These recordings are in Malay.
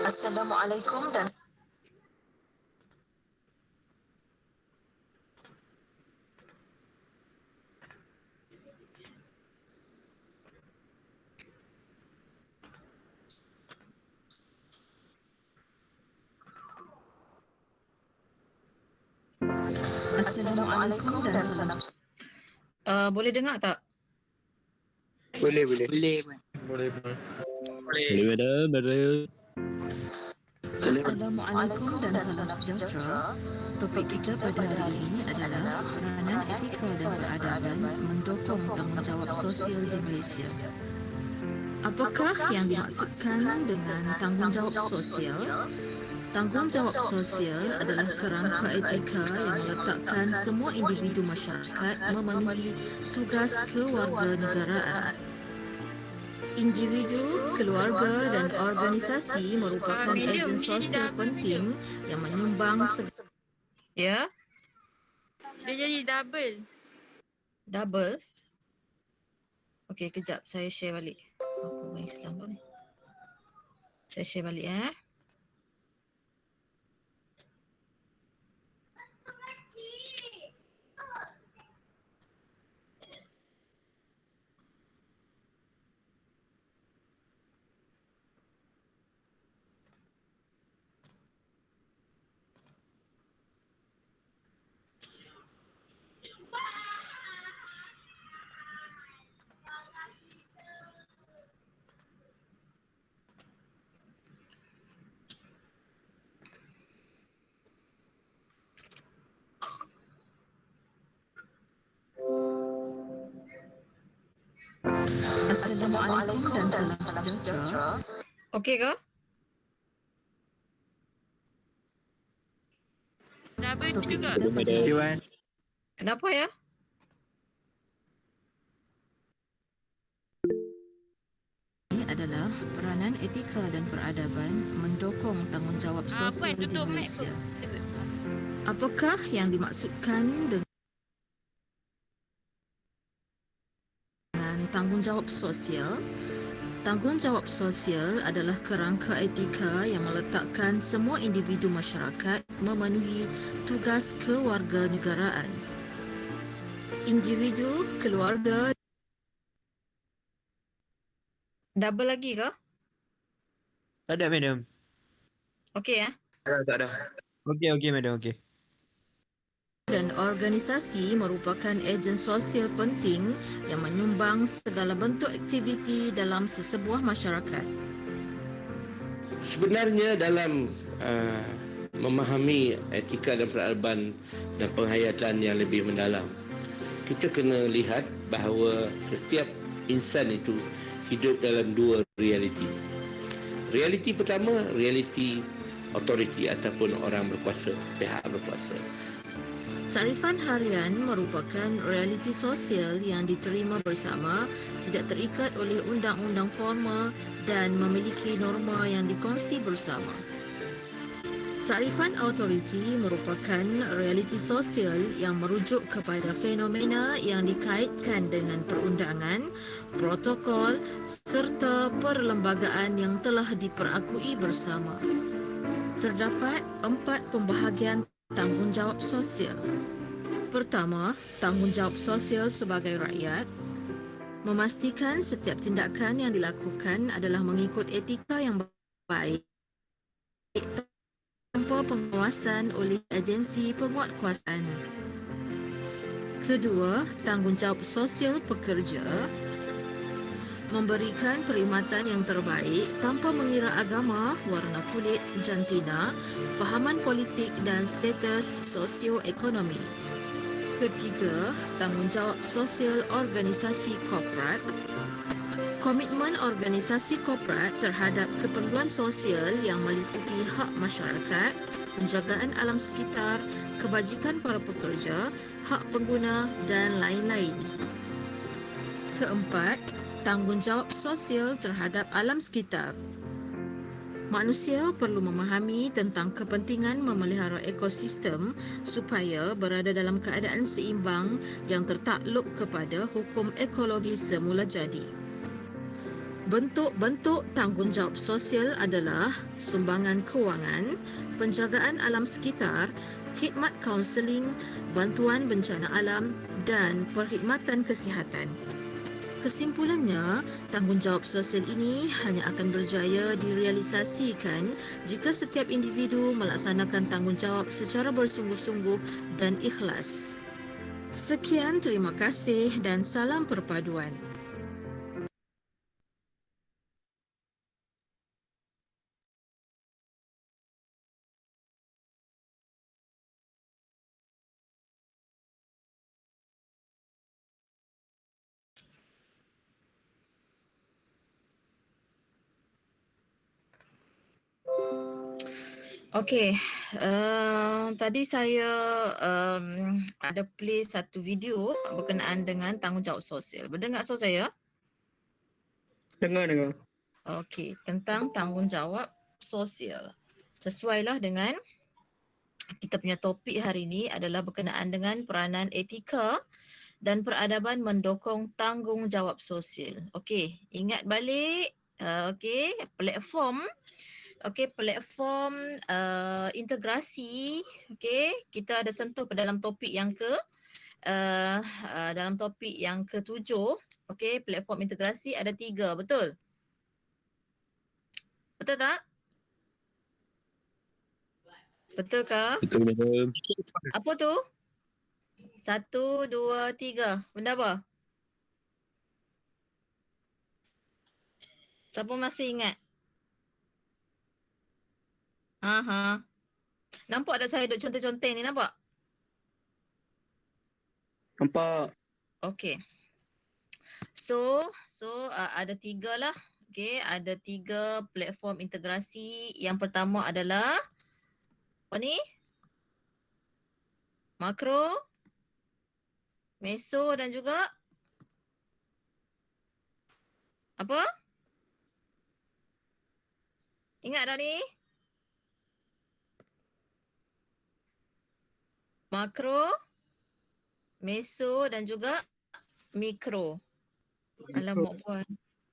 Assalamualaikum dan Assalamualaikum dan salam. Boleh dengar tak? Boleh. Assalamualaikum dan salam sejahtera. Topik kita pada hari ini adalah peranan etika dan peradaban mendukung tanggungjawab sosial di Malaysia. Apakah yang dimaksudkan dengan tanggungjawab sosial? Tanggungjawab sosial adalah kerangka etika yang meletakkan semua individu masyarakat memenuhi tugas kewarganegaraan. Individu, keluarga dan organisasi merupakan ejen sosial penting yang menyumbang Ya? Dia jadi double. Double? Okey, kejap. Saya share balik. Apa orang Islam tu ni? Saya share balik Assalamualaikum dan salam sejahtera. Okey ke? Double Topik juga. kita pada hari ini Kenapa ya? adalah peranan etika dan peradaban mendukung tanggungjawab sosial di tutup mic Malaysia. tu. Apakah yang dimaksudkan dengan tanggungjawab sosial? Tanggungjawab sosial adalah kerangka etika yang meletakkan semua individu masyarakat memenuhi tugas kewarganegaraan. Individu, keluarga Double lagi ke? Tak ada, madam. Okey ya? Tak ada. Okey, madam. Okey. dan organisasi merupakan ejen sosial penting yang menyumbang segala bentuk aktiviti dalam sesebuah masyarakat. Sebenarnya dalam memahami etika dan peradaban dan penghayatan yang lebih mendalam, kita kena lihat bahawa setiap insan itu hidup dalam dua realiti. Realiti pertama, realiti autoriti ataupun orang berkuasa, pihak berkuasa. Tarifan harian merupakan realiti sosial yang diterima bersama, tidak terikat oleh undang-undang formal dan memiliki norma yang dikongsi bersama. Tarifan autoriti merupakan realiti sosial yang merujuk kepada fenomena yang dikaitkan dengan perundangan, protokol serta perlembagaan yang telah diperakui bersama. Terdapat 4 pembahagian tanggungjawab sosial. Pertama, tanggungjawab sosial sebagai rakyat. Memastikan setiap tindakan yang dilakukan adalah mengikut etika yang baik tanpa pengawasan oleh agensi penguatkuasaan. Kedua, tanggungjawab sosial pekerja. Memberikan perkhidmatan yang terbaik tanpa mengira agama, warna kulit, jantina, fahaman politik dan status sosioekonomi. Ketiga, tanggungjawab sosial organisasi korporat. Komitmen organisasi korporat terhadap keperluan sosial yang meliputi hak masyarakat, penjagaan alam sekitar, kebajikan para pekerja, hak pengguna dan lain-lain. Keempat, tanggungjawab sosial terhadap alam sekitar. Manusia perlu memahami tentang kepentingan memelihara ekosistem supaya berada dalam keadaan seimbang yang tertakluk kepada hukum ekologi semula jadi. Bentuk-bentuk tanggungjawab sosial adalah sumbangan kewangan, penjagaan alam sekitar, khidmat kaunseling, bantuan bencana alam dan perkhidmatan kesihatan. Kesimpulannya, tanggungjawab sosial ini hanya akan berjaya direalisasikan jika setiap individu melaksanakan tanggungjawab secara bersungguh-sungguh dan ikhlas. Sekian, terima kasih dan salam perpaduan. Okey, tadi saya ada play satu video berkenaan dengan tanggungjawab sosial. Berdengar suara saya? Dengar. Okey, tentang tanggungjawab sosial. Sesuailah dengan kita punya topik hari ini adalah berkenaan dengan peranan etika dan peradaban mendukung tanggungjawab sosial. Okey, ingat balik platform integrasi. Okey, kita ada sentuh pada dalam topik yang ketujuh. Okey, platform integrasi ada 3, betul? Betul tak? Betul ke? Betul, madam. Apa tu? 1, 2, 3. Benda apa? Siapa masih ingat? Aha. Nampak tak saya duk conteng-conteng ni, nampak? Nampak. Okey. So ada 3 lah. Okey, ada 3 platform integrasi. Yang pertama adalah apa ni? Makro, meso dan juga apa? Ingat dah ni? Makro, meso dan juga mikro. Alamak puan.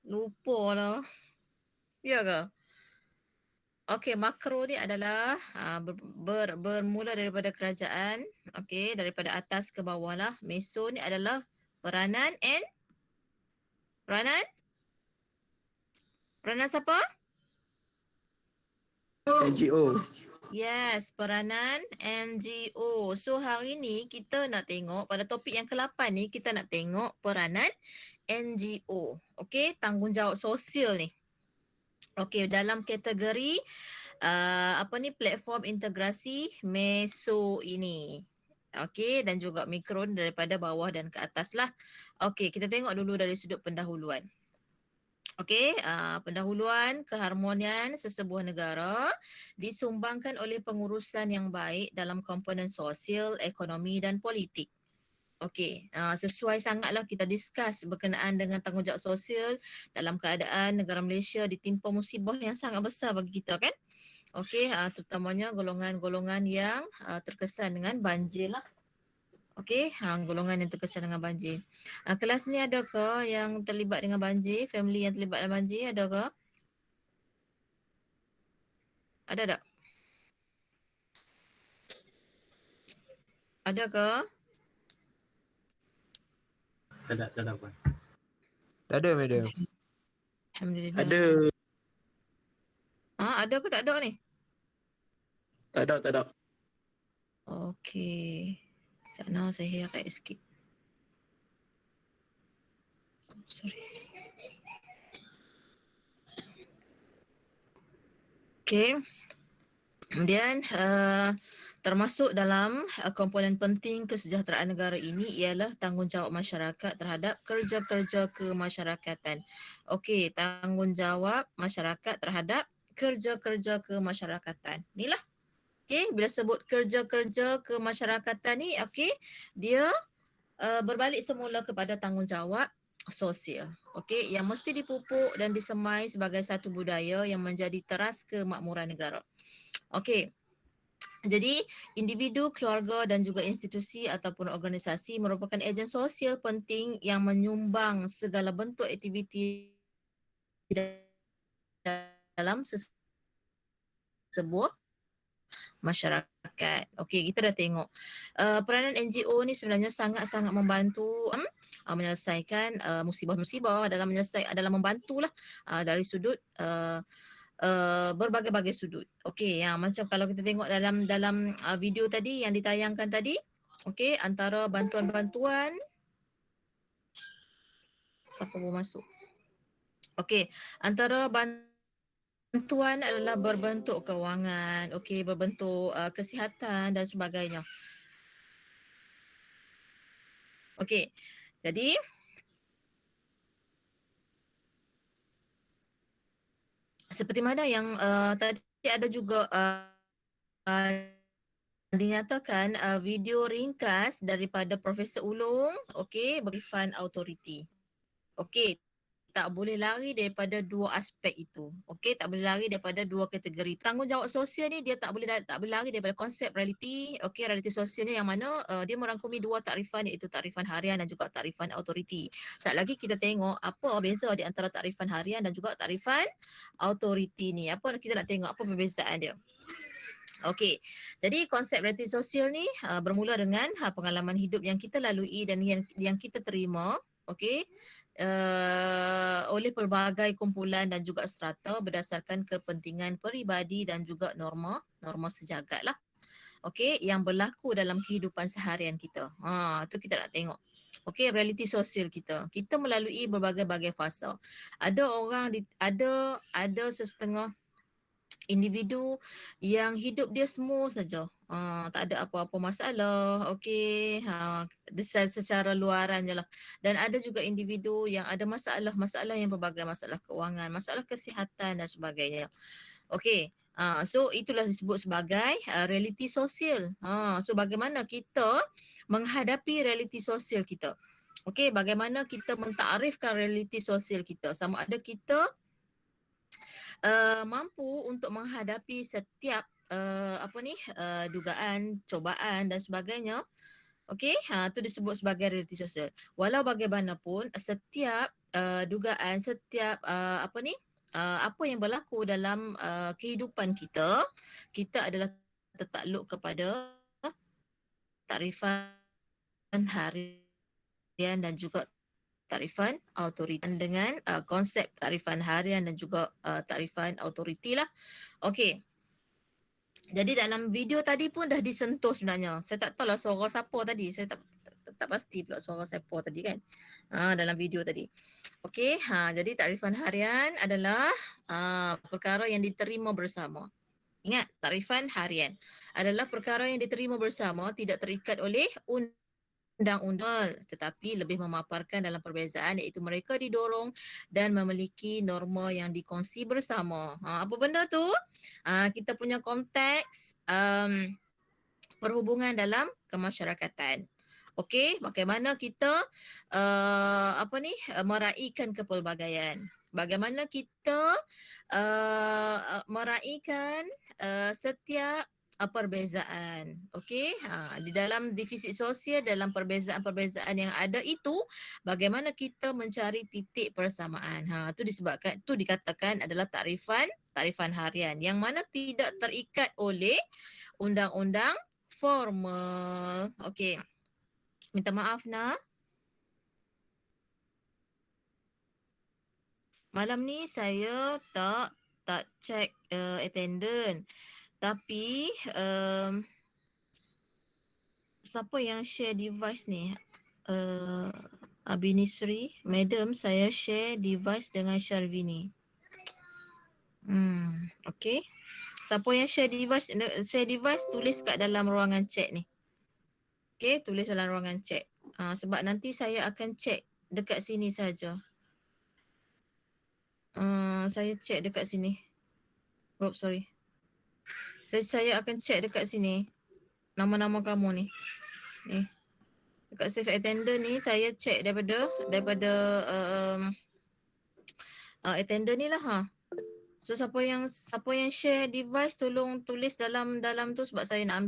Lupa lah. Ya ke? Okey, makro ni adalah bermula daripada kerajaan. Okey, daripada atas ke bawah lah. Meso ni adalah peranan peranan siapa? NGO. Yes, peranan NGO. So hari ni kita nak tengok pada topik yang ke-8 ni kita nak tengok peranan NGO. Okey, tanggungjawab sosial ni. Okey, dalam kategori platform integrasi meso ini. Okey, dan juga mikro daripada bawah dan ke atas lah. Okey, kita tengok dulu dari sudut pendahuluan. Okey, pendahuluan keharmonian sesebuah negara disumbangkan oleh pengurusan yang baik dalam komponen sosial, ekonomi dan politik. Okey, sesuai sangatlah kita discuss berkenaan dengan tanggungjawab sosial dalam keadaan negara Malaysia ditimpa musibah yang sangat besar bagi kita kan. Okey, terutamanya golongan-golongan yang terkesan dengan banjir lah. Okey, golongan yang terkesan dengan banjir. Kelas ni ada ke yang terlibat dengan banjir, family yang terlibat dengan banjir, ada ke? Ada tak? Ada ke? Tak ada puan. Tak ada, madam. Alhamdulillah. Ada. Ada ke tak ada ni? Tak ada. Okey. Sana saya heret sikit. Sorry. Okey. Kemudian termasuk dalam komponen penting kesejahteraan negara ini ialah tanggungjawab masyarakat terhadap kerja-kerja kemasyarakatan. Okey, tanggungjawab masyarakat terhadap kerja-kerja kemasyarakatan. Inilah. Okey, bila sebut kerja-kerja kemasyarakatan ni, okey, dia berbalik semula kepada tanggungjawab sosial. Okey, yang mesti dipupuk dan disemai sebagai satu budaya yang menjadi teras kemakmuran negara. Okey. Jadi, individu, keluarga dan juga institusi ataupun organisasi merupakan ejen sosial penting yang menyumbang segala bentuk aktiviti dalam sebuah masyarakat. Okey, kita dah tengok peranan NGO ni sebenarnya sangat-sangat membantu menyelesaikan musibah-musibah, dalam membantulah dari sudut berbagai-bagai sudut. Okey, yang macam kalau kita tengok dalam video tadi yang ditayangkan tadi, okey, antara bantuan-bantuan siapa baru masuk? Okey, antara bantuan adalah berbentuk kewangan, okey, berbentuk kesihatan dan sebagainya. Okey. Jadi seperti mana yang tadi ada juga dinyatakan video ringkas daripada Profesor Ulung, okey, Refund Authority. Okey, tak boleh lari daripada dua aspek itu. Okey, tak boleh lari daripada dua kategori. Tanggungjawab sosial ni dia tak boleh lari daripada konsep realiti. Okey, realiti sosialnya yang mana dia merangkumi dua takrifan iaitu takrifan harian dan juga takrifan autoriti. Sekejap lagi kita tengok apa beza di antara takrifan harian dan juga takrifan autoriti ni. Apa kita nak tengok apa perbezaan dia. Okey, jadi konsep realiti sosial ni bermula dengan pengalaman hidup yang kita lalui dan yang kita terima, okey, oleh pelbagai kumpulan dan juga strata berdasarkan kepentingan peribadi dan juga norma sejagat lah. Okey, yang berlaku dalam kehidupan seharian kita. Tu kita nak tengok. Okey, realiti sosial kita. Kita melalui berbagai-bagai fasa. Ada orang ada sesetengah individu yang hidup dia smooth saja. Tak ada apa-apa masalah. Okey, secara luaran je lah. Dan ada juga individu yang ada masalah yang berbagai, masalah keuangan, masalah kesihatan dan sebagainya. Okey, so itulah disebut sebagai realiti sosial. So bagaimana kita menghadapi realiti sosial kita? Okey, bagaimana kita mentakrifkan realiti sosial kita? Sama ada kita mampu untuk menghadapi setiap dugaan, cobaan dan sebagainya. Okey, tu disebut sebagai realiti sosial. Walau bagaimanapun setiap dugaan, setiap apa yang berlaku dalam kehidupan kita, kita adalah tertakluk kepada takrifan harian dan juga takrifan autoriti dengan konsep takrifan harian dan juga takrifan autoriti lah. Okey. Jadi dalam video tadi pun dah disentuh sebenarnya. Saya tak tahu lah suara siapa tadi. Saya tak pasti pula suara siapa tadi kan. Dalam video tadi. Okey, jadi takrifan harian adalah perkara yang diterima bersama. Ingat, takrifan harian adalah perkara yang diterima bersama, tidak terikat oleh undang-undang tetapi lebih memaparkan dalam perbezaan iaitu mereka didorong dan memiliki norma yang dikongsi bersama. Apa benda tu? Kita punya konteks perhubungan dalam kemasyarakatan. Okey, bagaimana kita meraihkan kepelbagaian. Bagaimana kita meraihkan setiap perbezaan. Okey, di dalam defisit sosial, dalam perbezaan-perbezaan yang ada itu, bagaimana kita mencari titik persamaan. Tu dikatakan adalah takrifan harian yang mana tidak terikat oleh undang-undang formal. Okey. Minta maaf Nah. Malam ni saya tak check attendance. Tapi siapa yang share device ni? Abinisri, madam, saya share device dengan Syarvini. Okay. Siapa yang share device tulis kat dalam ruangan chat ni. Okay, tulis dalam ruangan chat. Sebab nanti saya akan check dekat sini saja. Saya check dekat sini. Sorry. Saya akan check dekat sini nama-nama kamu ni. Dekat save attendant ni saya check daripada attendant ni lah So siapa yang share device tolong tulis dalam tu sebab saya nak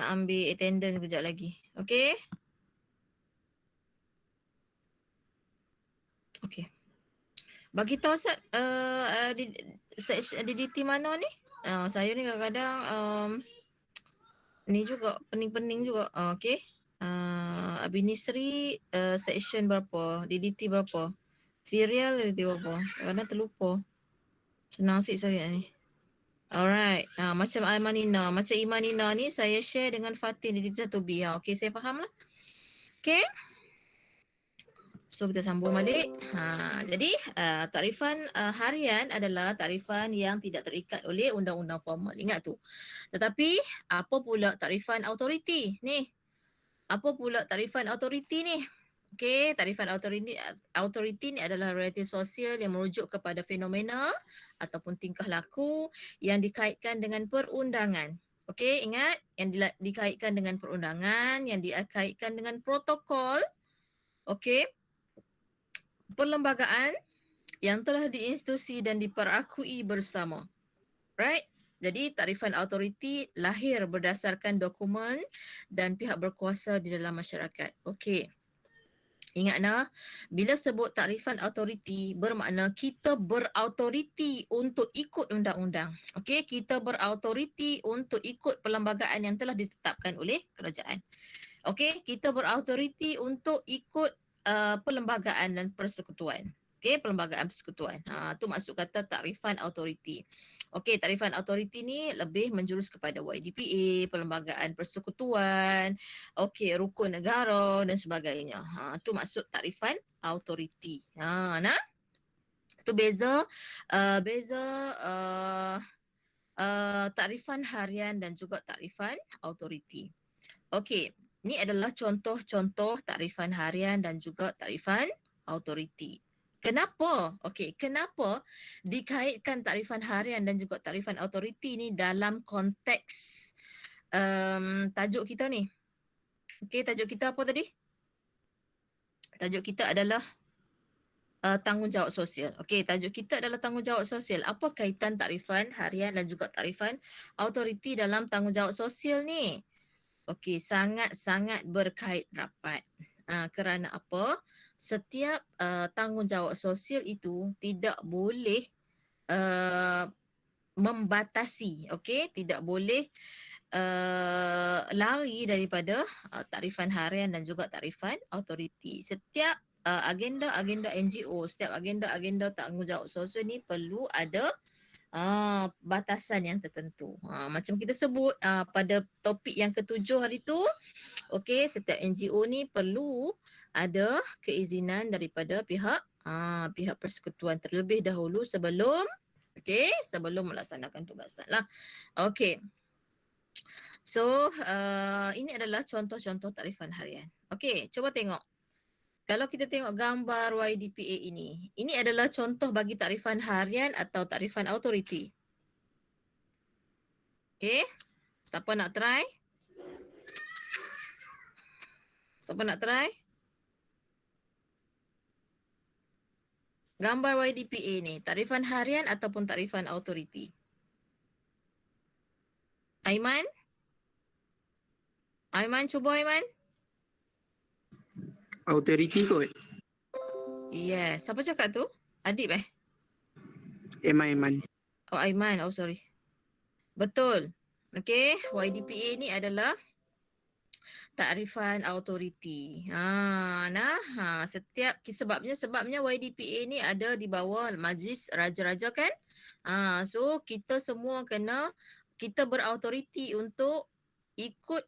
ambil attendant kejap lagi. Okay? Okay. Bagi tahu Ustaz, DDT mana ni? Saya ni kadang-kadang ni juga pening-pening juga. Okey. Abinisri section berapa? DDT berapa? Firial DDT berapa? Kadang terlupa. Senang sikit saya ni. Alright. Macam Imanina. Macam Imanina ni saya share dengan Fatin DDT 1B. Okey, saya faham lah. Okey. So kita sambung balik. Jadi tarifan harian adalah tarifan yang tidak terikat oleh undang-undang formal. Ingat tu. Tetapi apa pula tarifan autoriti ni? Apa pula tarifan autoriti ni? Okey, tarifan autoriti ni adalah realiti sosial yang merujuk kepada fenomena ataupun tingkah laku yang dikaitkan dengan perundangan. Okey, ingat yang dikaitkan dengan perundangan, yang dikaitkan dengan protokol. Okey, perlembagaan yang telah diinstitusi dan diperakui bersama. Right? Jadi tarifan autoriti lahir berdasarkan dokumen dan pihak berkuasa di dalam masyarakat. Okey. Ingat nah, bila sebut tarifan autoriti bermakna kita berautoriti untuk ikut undang-undang. Okey, kita berautoriti untuk ikut perlembagaan yang telah ditetapkan oleh kerajaan. Okey, kita berautoriti untuk ikut perlembagaan dan persekutuan. Okey, perlembagaan persekutuan. Tu maksud kata tarifan autoriti. Okey, tarifan autoriti ni lebih menjurus kepada YDPA, perlembagaan persekutuan, okey, rukun negara dan sebagainya. Tu maksud tarifan autoriti. Nah. Tu beza tarifan harian dan juga tarifan autoriti. Okey, ni adalah contoh-contoh tarifan harian dan juga tarifan autoriti. Kenapa? Okey, kenapa dikaitkan tarifan harian dan juga tarifan autoriti ni dalam konteks tajuk kita ni? Okey, tajuk kita apa tadi? Tajuk kita adalah tanggungjawab sosial. Okey, tajuk kita adalah tanggungjawab sosial. Apa kaitan tarifan harian dan juga tarifan autoriti dalam tanggungjawab sosial ni? Okey, sangat-sangat berkait rapat. Kerana apa? Setiap tanggungjawab sosial itu tidak boleh membatasi, okey? Tidak boleh lari daripada tarifan harian dan juga tarifan autoriti. Setiap agenda-agenda NGO, setiap agenda-agenda tanggungjawab sosial ni perlu ada batasan yang tertentu. Macam kita sebut pada topik yang ketujuh hari tu, okey, setiap NGO ni perlu ada keizinan daripada pihak persekutuan terlebih dahulu sebelum melaksanakan tugasan lah. Okey. So, ini adalah contoh-contoh tarifan harian. Okey, cuba tengok. Kalau kita tengok gambar YDPA ini adalah contoh bagi tarifan harian atau tarifan autoriti. Okey, siapa nak try? Siapa nak try? Gambar YDPA ni, tarifan harian ataupun tarifan autoriti? Aiman? Aiman, cuba Aiman. Authority kot. Yes, siapa cakap tu? Adib Eman. Oh, Aiman. Oh, sorry. Betul. Okey, YDPA ni adalah tarifan autoriti. Setiap sebabnya YDPA ni ada di bawah Majlis Raja-Raja kan? So kita semua kita berautoriti untuk ikut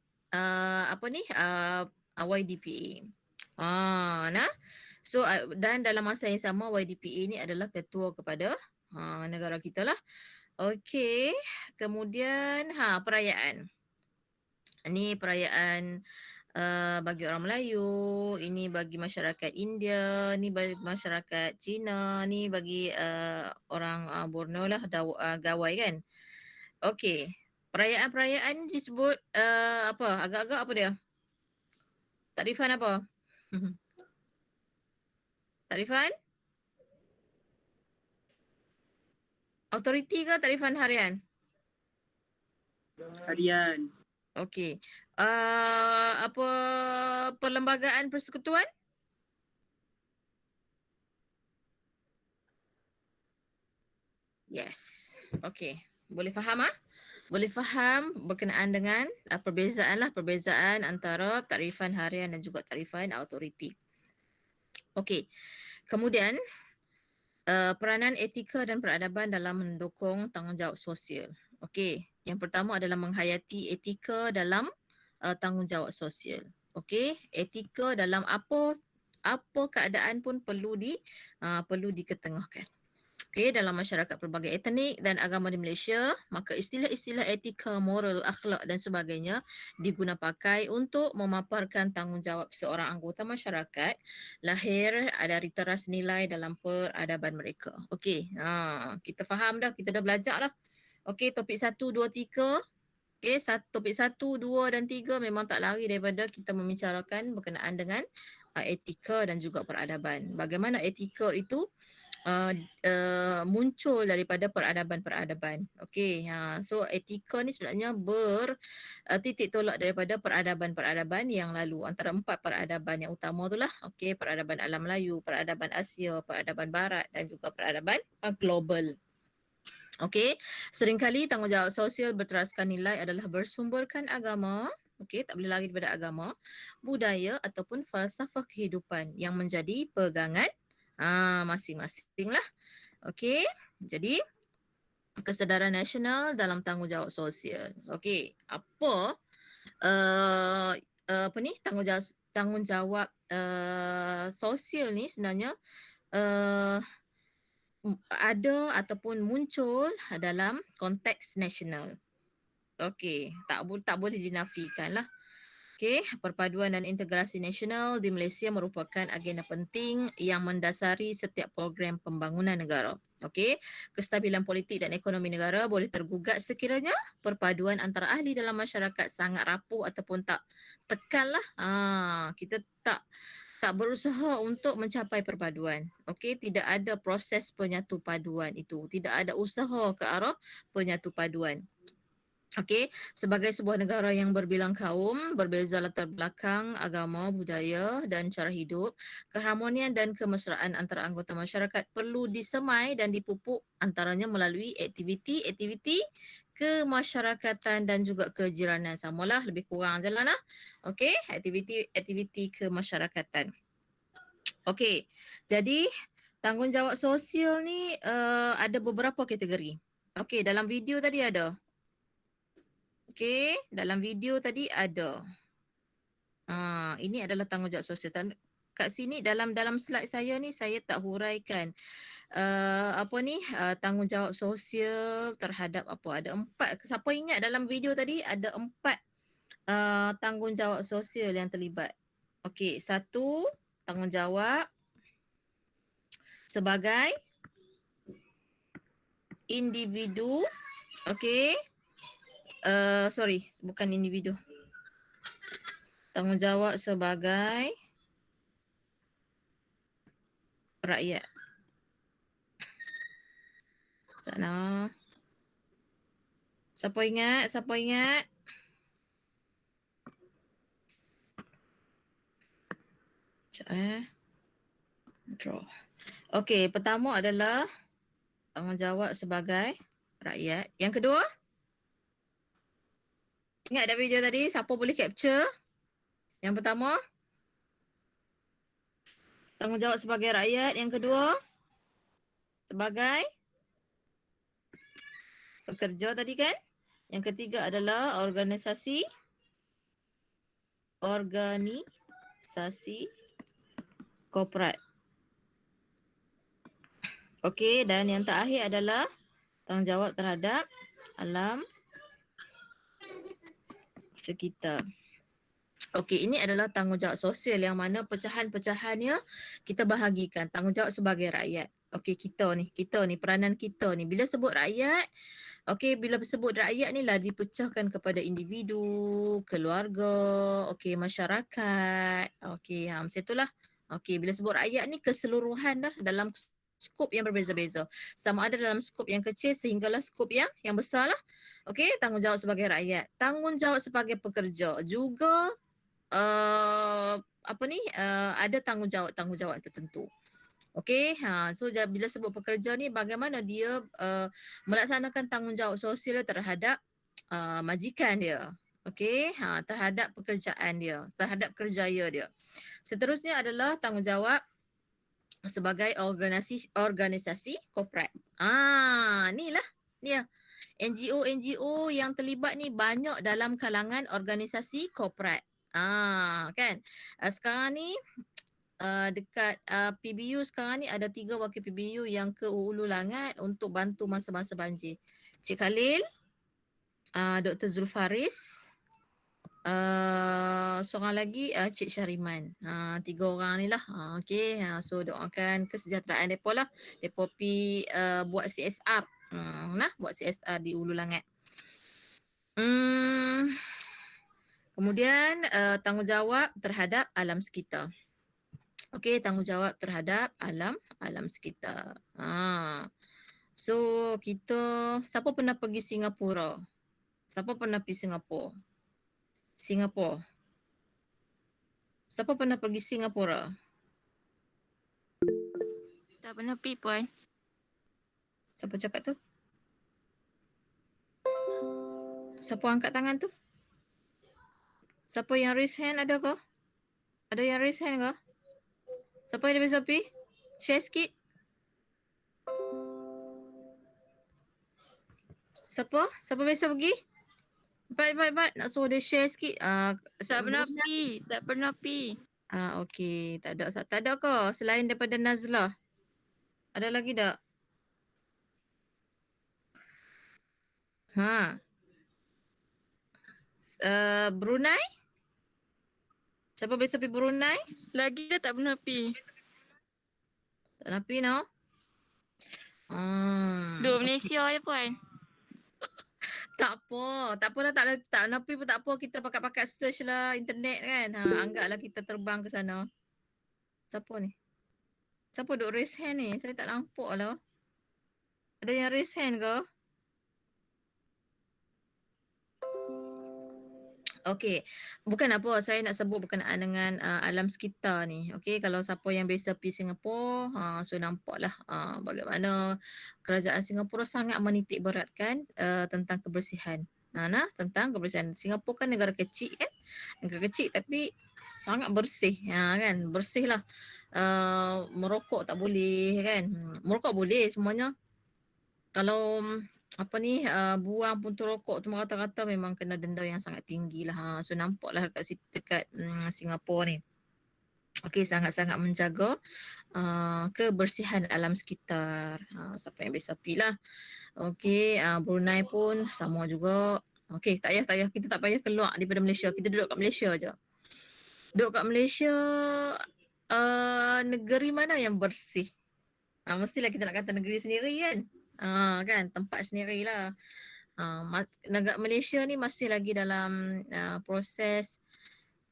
YDPA. So dan dalam masa yang sama YDPA ni adalah ketua kepada negara kita lah. Okey, kemudian perayaan. Ini perayaan bagi orang Melayu, ini bagi masyarakat India, ni bagi masyarakat Cina, ni bagi orang Borneo lah, Gawai kan. Okey, perayaan-perayaan disebut agak-agak apa dia? Tarifan apa? Tarifan? Autoriti ke tarifan harian? Harian. Okey. Perlembagaan persekutuan? Yes. Okey. Boleh faham ah? Boleh faham berkenaan dengan perbezaan antara tarifan harian dan juga tarifan autoriti. Okey. Kemudian peranan etika dan peradaban dalam mendukung tanggungjawab sosial. Okey. Yang pertama adalah menghayati etika dalam tanggungjawab sosial. Okey, etika dalam apa keadaan pun perlu diketengahkan. Okey, dalam masyarakat pelbagai etnik dan agama di Malaysia, maka istilah-istilah etika, moral, akhlak dan sebagainya diguna pakai untuk memaparkan tanggungjawab seorang anggota masyarakat lahir dari teras nilai dalam peradaban mereka. Okey, kita faham dah, kita dah belajar dah. Okey, topik 1, 2, 3. Okey, topik 1, 2 dan 3 memang tak lari daripada kita membicarakan berkenaan dengan etika dan juga peradaban. Bagaimana etika itu muncul daripada peradaban-peradaban. Okey, so etika ni sebenarnya titik tolak daripada peradaban-peradaban yang lalu. Antara 4 peradaban yang utama itulah. Okey, peradaban alam Melayu, peradaban Asia, peradaban Barat dan juga peradaban global. Okey, seringkali tanggungjawab sosial berteraskan nilai adalah bersumberkan agama. Okey, tak boleh lari daripada agama, budaya ataupun falsafah kehidupan yang menjadi pegangan masing-masing lah. Okey, jadi kesedaran nasional dalam tanggungjawab sosial. Okey, apa tanggungjawab sosial ni sebenarnya ada ataupun muncul dalam konteks nasional. Okey, tak boleh dinafikan lah. Okey, perpaduan dan integrasi nasional di Malaysia merupakan agenda penting yang mendasari setiap program pembangunan negara. Okey, kestabilan politik dan ekonomi negara boleh tergugat sekiranya perpaduan antara ahli dalam masyarakat sangat rapuh ataupun tak tekan lah. Kita tak berusaha untuk mencapai perpaduan. Okey, tidak ada proses penyatu paduan itu. Tidak ada usaha ke arah penyatu paduan. Okey, sebagai sebuah negara yang berbilang kaum, berbeza latar belakang, agama, budaya dan cara hidup, keharmonian dan kemesraan antara anggota masyarakat perlu disemai dan dipupuk antaranya melalui aktiviti kemasyarakatan dan juga kejiranan. Samalah, lebih kurang je lah. Okey, aktiviti kemasyarakatan. Okey, jadi tanggungjawab sosial ni ada beberapa kategori. Okey, dalam video tadi ada. Okey, dalam video tadi ada. Ini adalah tanggungjawab sosial. Kat sini dalam slide saya ni saya tak huraikan tanggungjawab sosial terhadap apa. Ada 4. Siapa ingat dalam video tadi ada 4 tanggungjawab sosial yang terlibat. Okey, 1 tanggungjawab sebagai individu. Okey. Sorry, bukan individu. Tanggungjawab sebagai rakyat. Sana. Siapa ingat? Sekejap Draw. Okey, pertama adalah tanggungjawab sebagai rakyat. Yang kedua? Ingat ada video tadi? Siapa boleh capture? Yang pertama, tanggungjawab sebagai rakyat. Yang kedua, sebagai pekerja tadi kan? Yang ketiga adalah organisasi korporat. Okey, dan yang terakhir adalah tanggungjawab terhadap alam sekitar. Okey, ini adalah tanggungjawab sosial yang mana pecahan-pecahannya kita bahagikan. Tanggungjawab sebagai rakyat. Okey, kita ni peranan kita ni. Bila sebut rakyat, bila sebut rakyat ni lah dipecahkan kepada individu, keluarga, masyarakat. Okey, macam itulah. Okey, bila sebut rakyat ni keseluruhan dah dalam skop yang berbeza-beza. Sama ada dalam skop yang kecil sehinggalah skop yang besar lah. Okey, tanggungjawab sebagai rakyat. Tanggungjawab sebagai pekerja juga ada tanggungjawab tertentu. Okey, so bila sebut pekerja ni bagaimana dia melaksanakan tanggungjawab sosial terhadap majikan dia. Okey, terhadap pekerjaan dia, terhadap kerjaya dia. Seterusnya adalah tanggungjawab sebagai organisasi korporat. Ni lah dia. NGO yang terlibat ni banyak dalam kalangan organisasi korporat. Kan. Sekarang ni dekat PBU sekarang ni ada 3 wakil PBU yang ke Hulu Langat untuk bantu masa-masa banjir. Cik Khalil, Dr. Zulfaris, seorang lagi Cik Syariman. 3 orang ni lah. Okey, so doakan kesejahteraan depa lah. Depa pi buat CSR. Buat CSR di Hulu Langat. Kemudian tanggungjawab terhadap alam sekitar. Okey, tanggungjawab terhadap alam sekitar. So kita, siapa pernah pergi Singapura? Siapa pernah pergi Singapura? Siapa pernah pergi Singapura? Tak pernah pergi puan. Siapa cakap tu? Siapa angkat tangan tu? Siapa yang raise hand ada ke? Ada yang raise hand ke? Siapa yang biasa pergi? Share sikit. Siapa? Siapa biasa pergi? Baik. Nak suruh dia share sikit. Tak pernah pergi. Tak pernah pergi. Okey. Tak ada ke selain daripada Nazlah? Ada lagi tak? Brunei? Siapa biasa pergi Brunei? Lagi ke tak pernah pergi? Tak nak pergi no? Duduk Malaysia je puan. Tak apalah, tak nak pergi pun tak apa, kita pakat-pakat search lah internet kan. Anggaplah kita terbang ke sana. Siapa ni? Siapa duk raise hand ni? Saya tak nampak lah. Ada yang raise hand ke? Okey, bukan apa saya nak sebut berkenaan dengan alam sekitar ni. Okey, kalau siapa yang biasa pergi Singapura, so nampaklah bagaimana kerajaan Singapura sangat menitik beratkan tentang kebersihan. Tentang kebersihan. Singapura kan negara kecil kan? Negara kecil tapi sangat bersih. Kan? Bersih lah. Merokok tak boleh kan? Merokok boleh semuanya. Kalau buang puntung rokok tu rata-rata memang kena denda yang sangat tinggi lah. So nampaklah dekat Singapura ni. Okey, sangat-sangat menjaga kebersihan alam sekitar. Siapa yang biasa pergi lah. Okey, Brunei pun sama juga. Okey, tak payah. Kita tak payah keluar daripada Malaysia. Kita duduk kat Malaysia je. Duduk kat Malaysia, negeri mana yang bersih? Mestilah kita nak kata negeri sendiri kan? Kan, tempat sendirilah. Negara Malaysia ni masih lagi dalam proses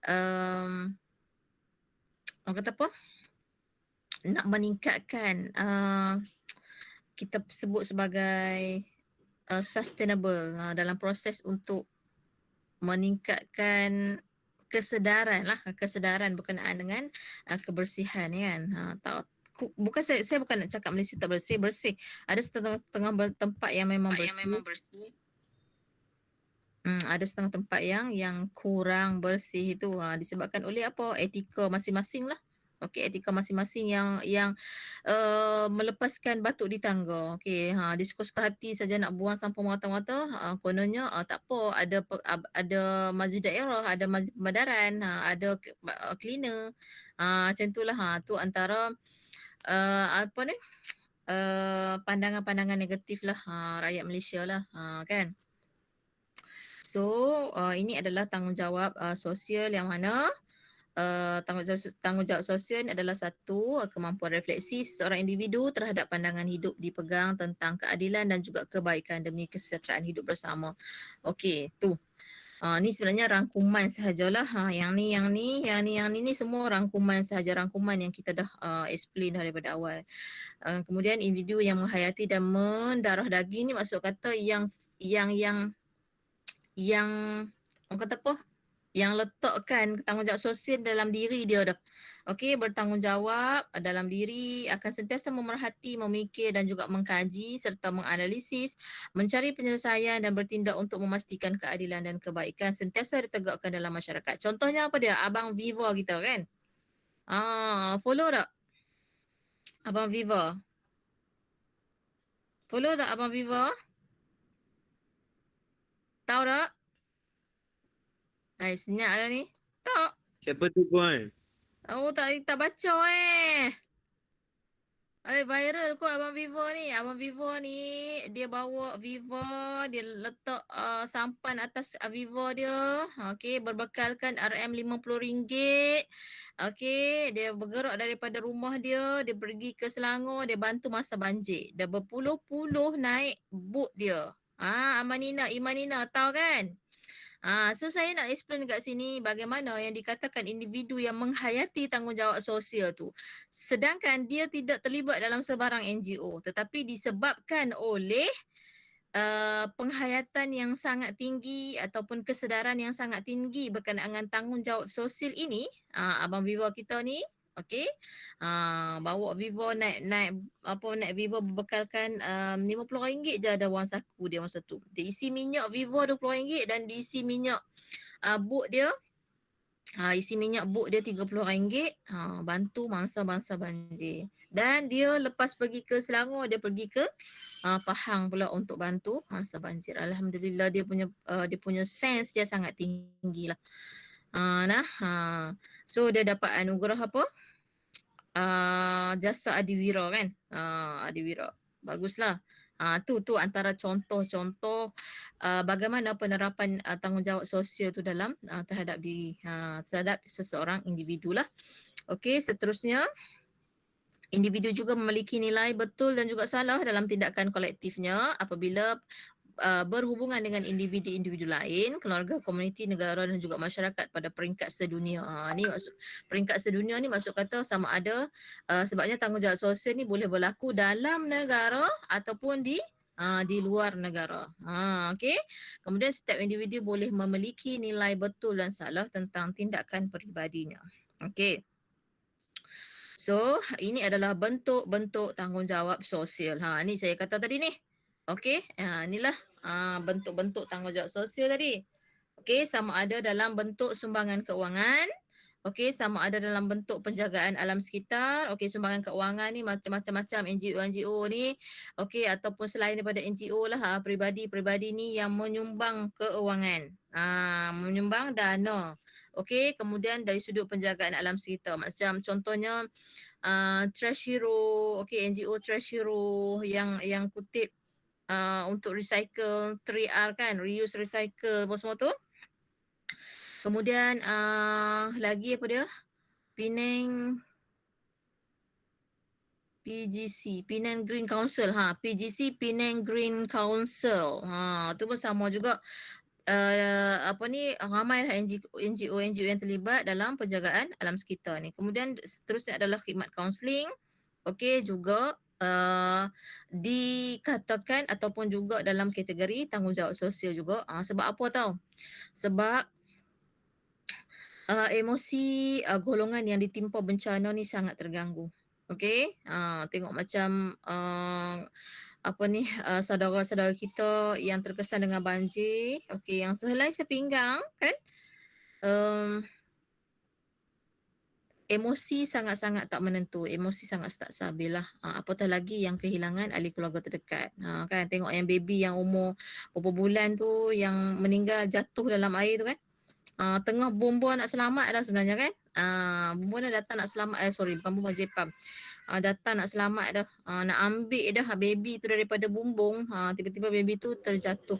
orang kata apa? Nak meningkatkan kita sebut sebagai sustainable, dalam proses untuk meningkatkan kesedaran berkenaan dengan kebersihan kan. Bukan saya bukan nak cakap Malaysia tak bersih. Ada setengah tempat yang memang bersih. Ada setengah tempat yang kurang bersih itu disebabkan oleh apa? Etika masing-masing lah. Okey, etika masing-masing yang melepaskan batuk di tangga. Okey, dia suka-suka hati saja nak buang sampah merata-rata. Kononnya tak apa, ada masjid daerah, ada masjid pemadaran, ada cleaner. Macam itulah. Tu antara pandangan-pandangan negatif lah rakyat Malaysia lah kan. So ini adalah tanggungjawab sosial yang mana tanggungjawab sosial adalah satu kemampuan refleksi seseorang individu terhadap pandangan hidup dipegang tentang keadilan dan juga kebaikan demi kesejahteraan hidup bersama. Okey, tu. Ni sebenarnya rangkuman sahajalah. Yang ni semua rangkuman sahaja, rangkuman yang kita dah explain daripada awal. Kemudian individu yang menghayati dan mendarah daging ni maksud kata yang orang kata apa? yang letakkan tanggungjawab sosial dalam diri dia dah. Okey, bertanggungjawab dalam diri, akan sentiasa memerhati, memikir dan juga mengkaji serta menganalisis, mencari penyelesaian dan bertindak untuk memastikan keadilan dan kebaikan sentiasa ditegakkan dalam masyarakat. Contohnya apa dia? Abang Viva kita kan? Follow tak? Abang Viva. Follow tak Abang Viva? Tahu tak? Senyap lah ni. Tak. Siapa tu puan? Oh, tak baca viral kot Abang Vivo ni. Abang Vivo ni dia bawa Vivo, dia letak sampan atas Vivo dia. Okey, berbekalkan RM50. Okey, dia bergerak daripada rumah dia pergi ke Selangor, dia bantu masa banjir. Dah berpuluh-puluh naik boat dia. Amanina, Imanina tahu kan? So saya nak explain kat sini bagaimana yang dikatakan individu yang menghayati tanggungjawab sosial tu. Sedangkan dia tidak terlibat dalam sebarang NGO tetapi disebabkan oleh penghayatan yang sangat tinggi ataupun kesedaran yang sangat tinggi berkenaan dengan tanggungjawab sosial ini, Abang Viva kita ni, okey, bawa Vivo naik Vivo berbekalkan RM50 je ada wang saku dia masa tu. Dia isi minyak Vivo RM20 dan diisi minyak boat dia. Isi minyak boat dia RM30. Bantu mangsa-mangsa banjir. Dan dia lepas pergi ke Selangor, dia pergi ke Pahang pula untuk bantu masa banjir. Alhamdulillah dia punya sense dia sangat tinggi lah. So dia dapat anugerah apa? Jasa Adiwira kan? Adiwira. Baguslah. Tu antara contoh-contoh bagaimana penerapan tanggungjawab sosial tu dalam terhadap seseorang individu lah. Okey, seterusnya individu juga memiliki nilai betul dan juga salah dalam tindakan kolektifnya apabila berhubungan dengan individu-individu lain, keluarga, komuniti, negara dan juga masyarakat pada peringkat sedunia. Ni maksud peringkat sedunia ni maksud kata sama ada sebabnya tanggungjawab sosial ni boleh berlaku dalam negara ataupun di luar negara. Okey. Kemudian setiap individu boleh memiliki nilai betul dan salah tentang tindakan peribadinya. Okey. So, ini adalah bentuk-bentuk tanggungjawab sosial. Ni saya kata tadi ni. Okey, inilah bentuk-bentuk tanggungjawab sosial tadi. Okey, sama ada dalam bentuk sumbangan keuangan. Okey, sama ada dalam bentuk penjagaan alam sekitar. Okey, sumbangan keuangan ni macam-macam NGO ni. Okey, ataupun selain daripada NGO lah, peribadi-peribadi ni yang menyumbang keuangan. Menyumbang dana. Okey, kemudian dari sudut penjagaan alam sekitar. Macam contohnya Trash Hero, okey, NGO Trash Hero yang kutip untuk recycle 3R kan, reuse, recycle apa semua tu. Kemudian lagi apa dia? PGC, Penang Green Council. PGC, Penang Green Council. Tu pun sama juga. Ramailah NGO yang terlibat dalam penjagaan alam sekitar ni. Kemudian seterusnya adalah khidmat kaunseling. Okey, juga dikatakan ataupun juga dalam kategori tanggungjawab sosial juga. Sebab apa tahu? Sebab emosi golongan yang ditimpa bencana ni sangat terganggu. Okey, tengok macam saudara-saudara kita yang terkesan dengan banjir, okey, yang sehelai sepinggang kan, emosi sangat-sangat tak menentu, emosi sangat tak stabil lah. Apatah lagi yang kehilangan ahli keluarga terdekat. Kan tengok yang baby yang umur beberapa bulan tu yang meninggal jatuh dalam air tu kan. Tengah bomba nak selamat dah sebenarnya kan. Bomba dah datang nak selamat, bukan bomba Jepam. Datang nak selamat dah. Nak ambil dah baby tu daripada bumbung. Tiba-tiba baby tu jatuh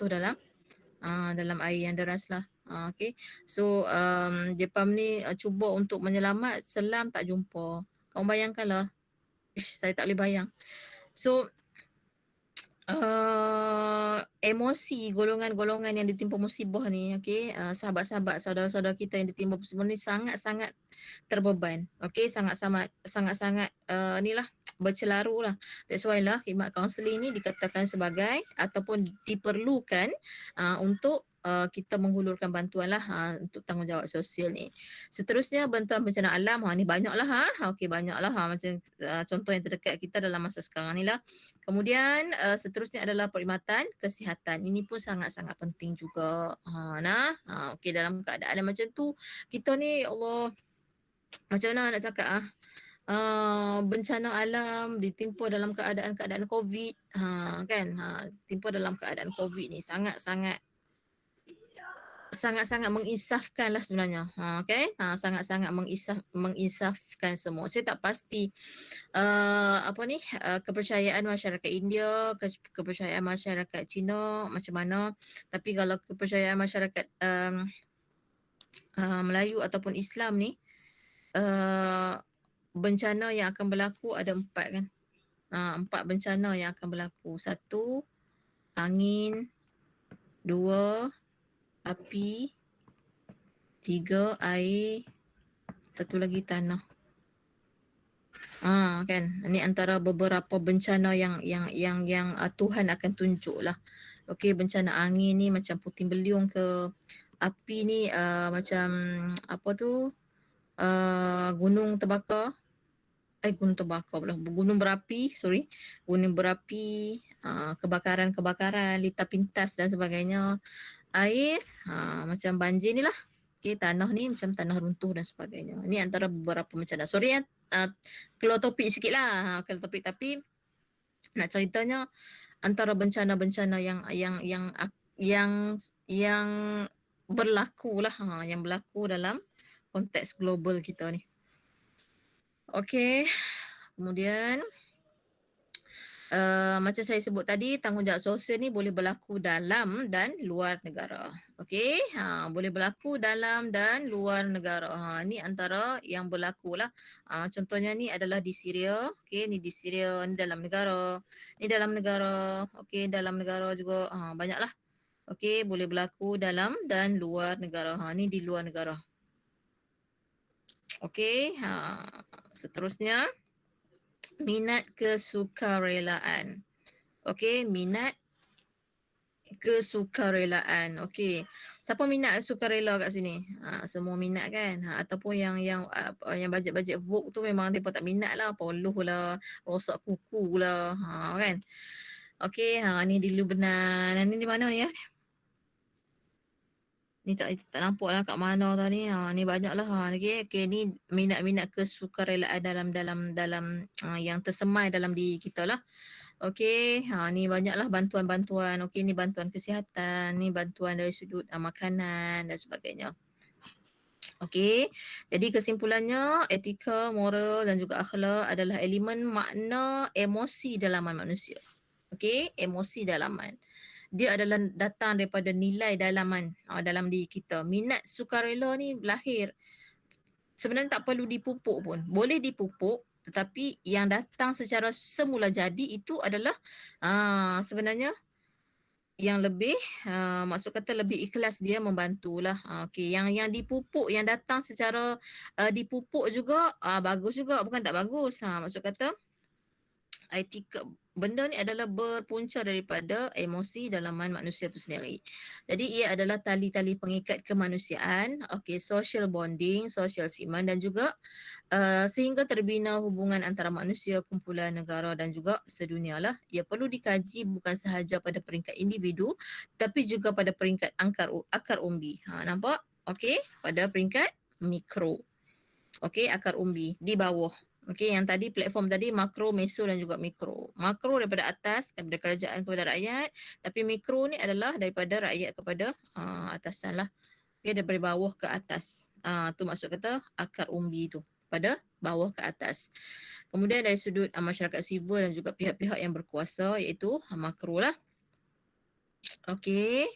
dalam air yang deras lah. Okay. So Jepam ni cuba untuk menyelamat, selam tak jumpa. Kau bayangkanlah. Saya tak boleh bayang. So emosi golongan-golongan yang ditimpa musibah ni, okey, sahabat-sahabat, saudara-saudara kita yang ditimpa musibah ni sangat-sangat terbeban. Okey, sangat-sangat inilah bercelaru lah. That's why lah khidmat kaunseling ni dikatakan sebagai ataupun diperlukan untuk kita menghulurkan bantuan lah untuk tanggungjawab sosial ni. Seterusnya bantuan bencana alam, ni banyak lah okey banyak lah macam contoh yang terdekat kita dalam masa sekarang ni lah. Kemudian seterusnya adalah perkhidmatan kesihatan. Ini pun sangat-sangat penting juga. Okey dalam keadaan macam tu kita ni ya Allah macam mana nak cakap bencana alam ditimpa dalam keadaan-keadaan COVID kan timpa dalam keadaan COVID ni sangat-sangat menginsafkan lah sebenarnya. Okay? Sangat-sangat menginsafkan semua. Saya tak pasti kepercayaan masyarakat India, kepercayaan masyarakat Cina macam mana. Tapi kalau kepercayaan masyarakat Melayu ataupun Islam ni, bencana yang akan berlaku ada 4 kan. 4 bencana yang akan berlaku. 1, angin. 2, api. 3, air. 1 lagi tanah. Kan. Ini antara beberapa bencana yang Tuhan akan tunjuk lah. Okey, bencana angin ni macam puting beliung ke. Api ni macam gunung terbakar. Gunung berapi, gunung berapi, kebakaran, lita pintas dan sebagainya. Air, macam banjir ni lah. Okay, tanah ni macam tanah runtuh dan sebagainya. Ini antara beberapa bencana. Sorry keluar topik sikit lah. Keluar topik tapi nak ceritanya antara bencana-bencana yang berlaku lah. Yang berlaku dalam konteks global kita ni. Okey, kemudian macam saya sebut tadi, tanggungjawab sosial ni boleh berlaku dalam dan luar negara. Okey, boleh berlaku dalam dan luar negara. Ni antara yang berlaku lah. Contohnya ni adalah di Syria. Okey, ni di Syria, ni dalam negara. Ni dalam negara. Okey, dalam negara juga banyak lah. Okey, boleh berlaku dalam dan luar negara. Ni di luar negara. Okey, seterusnya minat kesukarelaan. Okey, minat kesukarelaan. Okey, siapa minat sukarela kat sini? Semua minat kan? Ataupun yang bajet-bajet Vogue tu memang mereka tak minat lah, poluh lah, rosak kuku lah, kan? Okey, ni di Lebanon. Ni di mana ni ya? Ni tak nampak lah kat mana tau ni. Ni banyak lah. Okay, ni minat-minat kesukarelaan dalam yang tersemai dalam diri kita lah. Okay, ni banyak lah bantuan-bantuan. Okay, ni bantuan kesihatan. Ni bantuan dari sudut makanan dan sebagainya. Okay, jadi kesimpulannya etika, moral dan juga akhlak adalah elemen makna emosi dalaman manusia. Okay, emosi dalaman. Dia adalah datang daripada nilai dalaman dalam diri kita. Minat sukarela ni lahir. Sebenarnya tak perlu dipupuk pun. Boleh dipupuk tetapi yang datang secara semula jadi itu adalah sebenarnya yang lebih maksud kata lebih ikhlas dia membantulah. Okey, yang dipupuk, yang datang secara dipupuk juga bagus juga, bukan tak bagus. Maksud kata etika benda ni adalah berpunca daripada emosi dalaman manusia itu sendiri. Jadi ia adalah tali-tali pengikat kemanusiaan, social bonding, social siman dan juga sehingga terbina hubungan antara manusia, kumpulan, negara dan juga sedunia lah. Ia perlu dikaji bukan sahaja pada peringkat individu tapi juga pada peringkat akar umbi. Nampak? Okey, pada peringkat mikro. Okey, akar umbi di bawah. Okey, yang tadi platform tadi makro, meso dan juga mikro. Makro daripada atas, daripada kerajaan kepada rakyat. Tapi mikro ni adalah daripada rakyat kepada atasan lah. Okey, daripada bawah ke atas. Tu maksud kata akar umbi tu. Pada bawah ke atas. Kemudian dari sudut masyarakat sivil dan juga pihak-pihak yang berkuasa iaitu makro lah. Okey.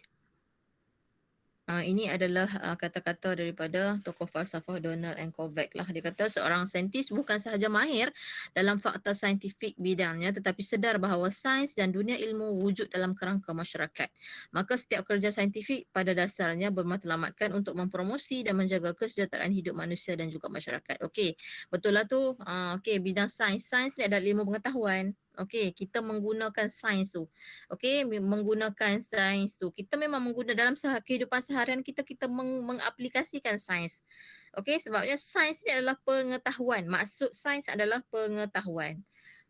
Ini adalah kata-kata daripada tokoh falsafah Donald N. Kovac lah. Dia kata seorang saintis bukan sahaja mahir dalam fakta saintifik bidangnya tetapi sedar bahawa sains dan dunia ilmu wujud dalam kerangka masyarakat. Maka setiap kerja saintifik pada dasarnya bermatlamatkan untuk mempromosi dan menjaga kesejahteraan hidup manusia dan juga masyarakat. Okey, betul lah tu. Okey, bidang sains. Sains ni adalah ilmu pengetahuan. Okey, kita menggunakan sains tu. Okey, menggunakan sains tu. Kita memang menggunakan dalam kehidupan seharian kita, kita mengaplikasikan sains. Okey, sebabnya sains ni adalah pengetahuan. Maksud sains adalah pengetahuan.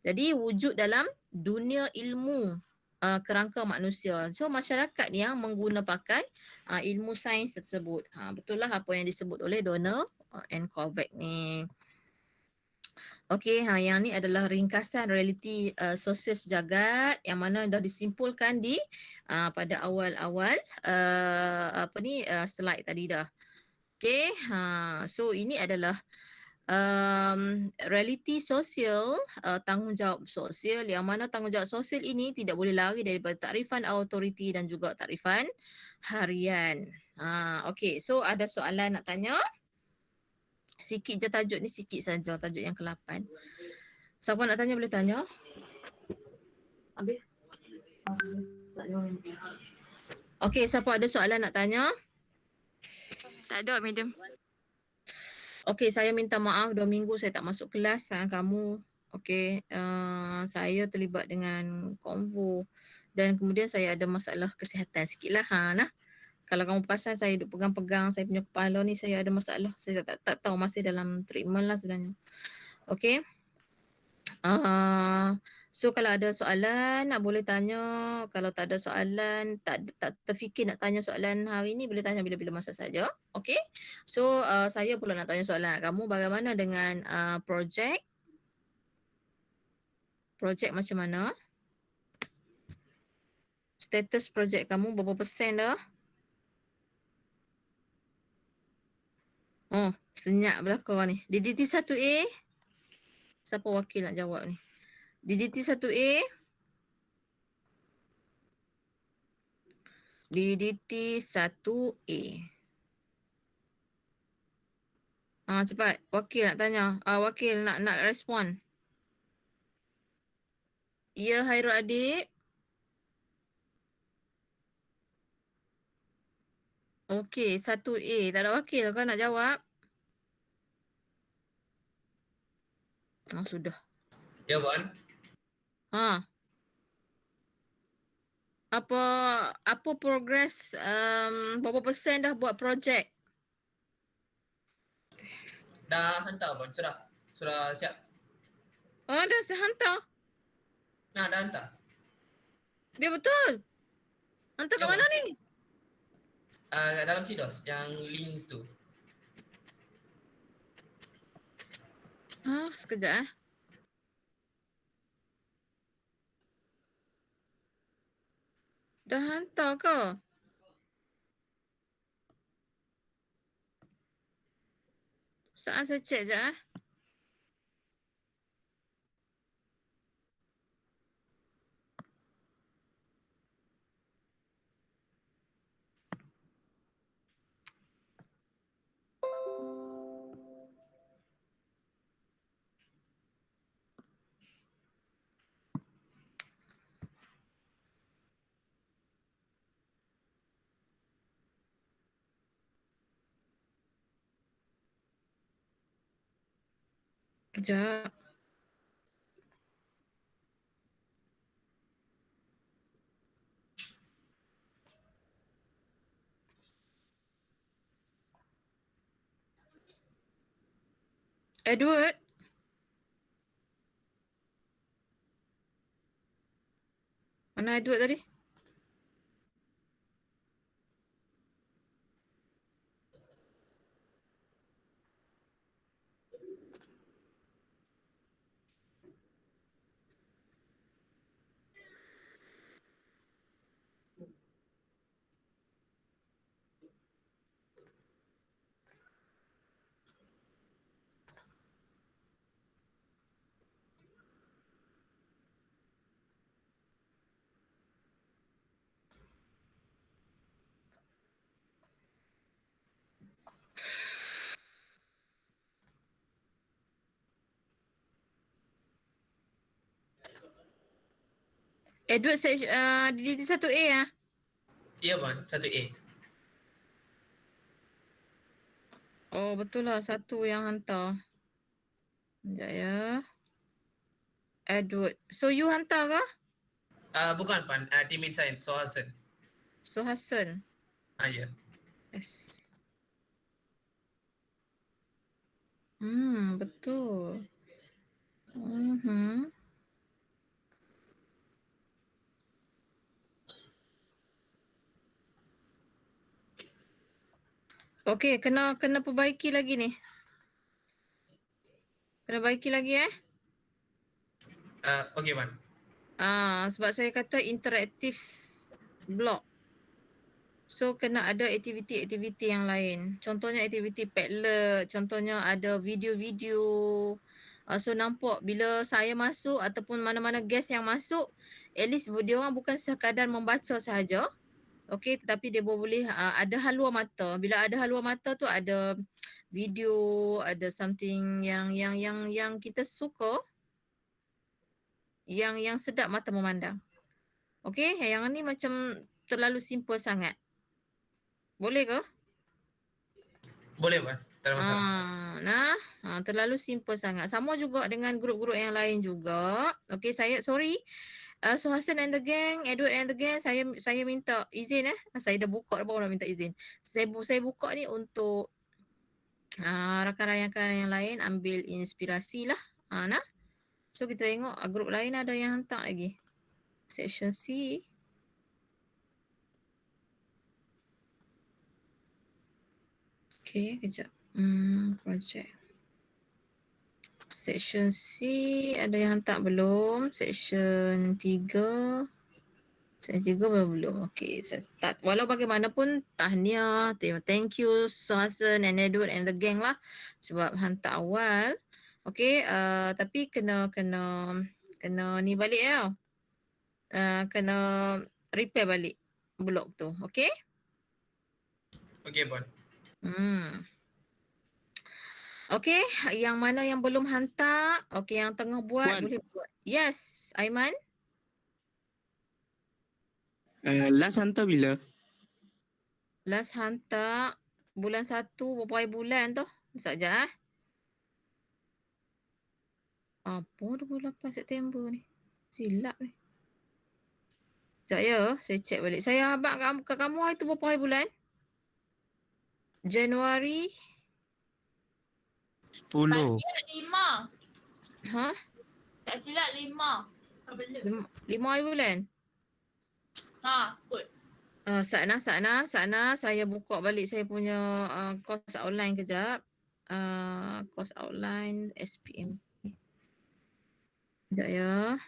Jadi wujud dalam dunia ilmu kerangka manusia. So masyarakat yang mengguna pakai ilmu sains tersebut. Betul lah apa yang disebut oleh Donald and Kovac ni. Okey, yang ni adalah ringkasan realiti sosial sejagat yang mana dah disimpulkan di pada awal-awal slide tadi dah. Okey, so ini adalah realiti sosial, tanggungjawab sosial yang mana tanggungjawab sosial ini tidak boleh lari daripada takrifan autoriti dan juga takrifan harian. Okey, so ada soalan nak tanya? Sikit je tajuk ni, sikit saja tajuk yang ke-8. Siapa nak tanya boleh tanya. Habis? Okey, siapa ada soalan nak tanya? Tak ada, madam. Okey, saya minta maaf 2 minggu saya tak masuk kelas kamu. Okey, saya terlibat dengan konvo dan kemudian saya ada masalah kesihatan sikitlah nah. Kalau kamu perasan saya duk pegang-pegang saya punya kepala ni, saya ada masalah. Saya tak tahu, masih dalam treatment lah sebenarnya. Okey. So kalau ada soalan nak boleh tanya. Kalau tak ada soalan, tak terfikir nak tanya soalan hari ni, boleh tanya bila-bila masa saja. Okey. So saya pula nak tanya soalan kamu, bagaimana dengan projek? Projek macam mana? Status projek kamu berapa persen dah? Oh, senyap belakang ni. DDT 1A. Siapa wakil nak jawab ni? DDT 1A. DDT 1A. Cepat. Wakil nak tanya. Wakil nak respon. Ya, Hairul adik. Okey, 1A. Tak ada wakil kau nak jawab? Sudah. Ya, Puan. Apa progress berapa persen dah buat projek? Dah hantar, Puan. Sudah siap. Dah saya hantar. Dah hantar. Biar betul. Hantar Ya, kat mana Puan. ni? Dalam SIDOS yang link tu. Sekejap Dah hantar ke? Saat saya cek je Kejap. Edward? Mana Edward tadi? Edward DDT 1A Ya, Puan. 1A. Oh, betul lah. Satu yang hantar. Sekejap ya. Edward. So you hantar ke? Bukan Pan, teammate saya, Sohasan. So Hassan. Ya. Yes. Betul. Mhm. Okey, kena perbaiki lagi ni. Kena baiki lagi Okey Pan. Sebab saya kata interaktif blog. So kena ada aktiviti-aktiviti yang lain. Contohnya aktiviti Padlet, contohnya ada video-video. So nampak bila saya masuk ataupun mana-mana guest yang masuk, at least dia orang bukan sekadar membaca sahaja. Okey, tetapi dia boleh ada haluan mata. Bila ada haluan mata tu ada video, ada something yang kita suka, yang sedap mata memandang. Okey, yang ni macam terlalu simple sangat. Boleh ke? Boleh Pan, tak ada masalah. Terlalu simple sangat. Sama juga dengan grup-grup yang lain juga. Okey, saya sorry. So Hassan and the gang, Edward and the gang, saya minta izin Saya dah buka dah, baru nak minta izin. Saya buka ni untuk rakan-rakan yang lain ambil inspirasi lah. So kita tengok grup lain ada yang hantar lagi. Section C. Okay, kejap. Project. Section C ada yang hantar belum? Section 3. Section 3 belum. Okay, start. Walau bagaimanapun, tahniah. Thank you Hassan and Edward and the gang lah. Sebab hantar awal. Okay, tapi kena ni balik kena repair balik blog tu. Okay? Okey Pan. Okay, yang mana yang belum hantar, okay, yang tengah buat, Puan. boleh buat. Yes, Aiman. Last hantar bila? Last hantar bulan 1, berapa hari bulan tu? Sekejap Apa 28 September ni? Silap ni. Sekejap ya, saya check balik. Saya habaq kat kamu hari tu berapa hari bulan? Januari. 10. 5. Ha? Tak silap 5. 5 hari bulan? Kot. Sana saya buka balik saya punya course outline kejap. Course outline SPM. Sekejap ya.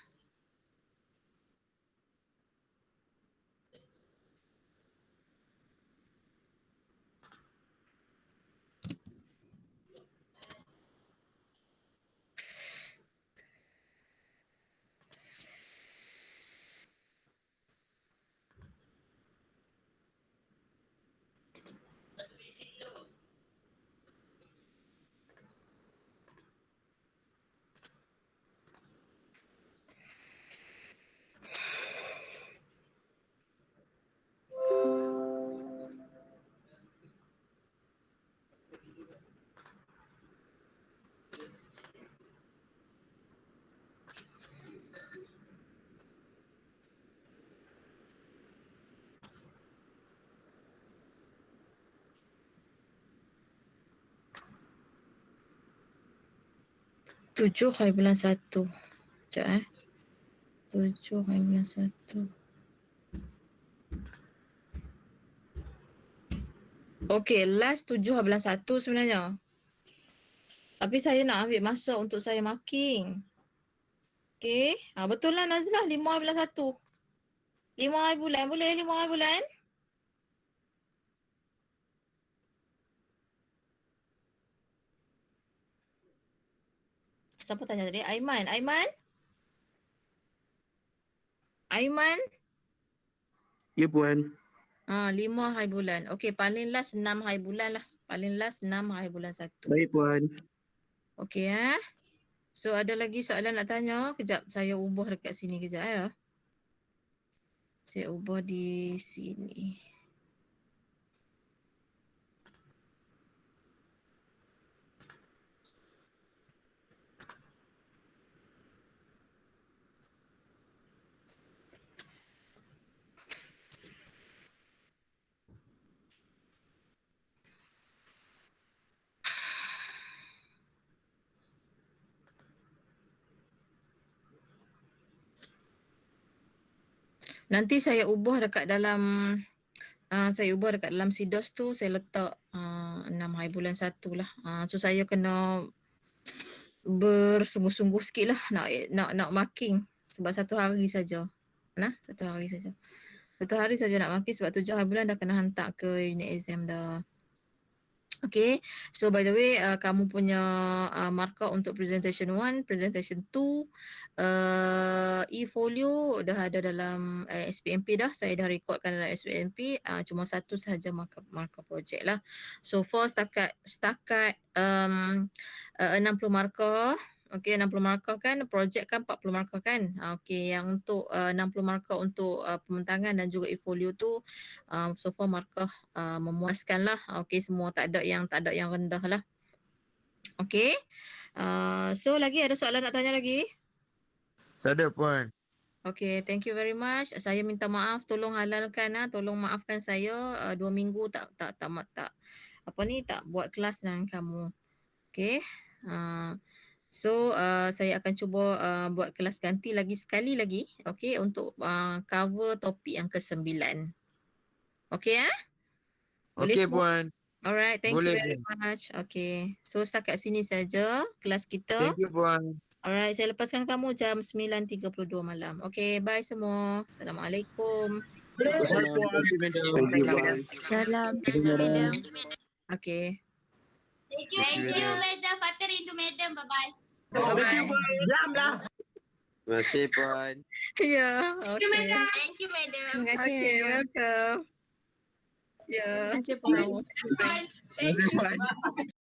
Tujuh hari bulan 1. Sekejap 7 hari bulan 1. Okay, last 7 hari bulan 1 sebenarnya. Tapi saya nak ambil masa untuk saya marking. Okay, betul lah Nazlah, 5 hari bulan 1. 5 hari bulan, boleh 5 hari bulan? Siapa tanya tadi? Aiman. Ya Puan. 5 hari bulan. Okay, paling last 6 hari bulan lah. Paling last 6 hari bulan 1. Baik Puan. Okay So ada lagi soalan nak tanya? Kejap saya ubah dekat sini kejap ya. Saya ubah di sini. Nanti saya ubah dekat dalam SIDOS tu saya letak 6 hari bulan 1 lah. So saya kena bersungguh-sungguh sikit lah nak marking sebab 1 hari saja. 1 hari saja. 1 hari saja nak marking sebab 7 hari bulan dah kena hantar ke unit exam dah. Okay, so by the way, kamu punya markah untuk presentation 1, presentation 2, e-folio dah ada dalam SPMP dah. Saya dah rekodkan dalam SPMP, cuma 1 sahaja markah projek lah. So for setakat 60 markah. Okay, 60 markah kan, projek kan 40 markah kan. Okay, yang untuk 60 markah untuk pembentangan dan juga e-folio tu so far markah memuaskan lah. Okay, semua tak ada yang rendah lah. Okay, so lagi ada soalan nak tanya lagi? Tak ada Puan. Okay, thank you very much. Saya minta maaf, tolong halalkan tolong maafkan saya 2 minggu tak buat kelas dengan kamu. Okay. So saya akan cuba buat kelas ganti lagi sekali lagi, okay, untuk cover topik yang ke-9. Okay Boleh Okey semua? Puan. Alright, thank Boleh, you very much. Okay, so setakat sini saja kelas kita. Thank you Puan. Alright, saya lepaskan kamu jam 9.32 malam. Okay, bye semua. Assalamualaikum. Salam. Okay. Thank you, Madam. Father rindu Madam. Bye-bye. Bye-bye. Terima kasih Puan. Ya, okay. Thank you, Madam. Terima kasih. Okay, welcome. Ya. Thank you, Puan. Bye. Thank you.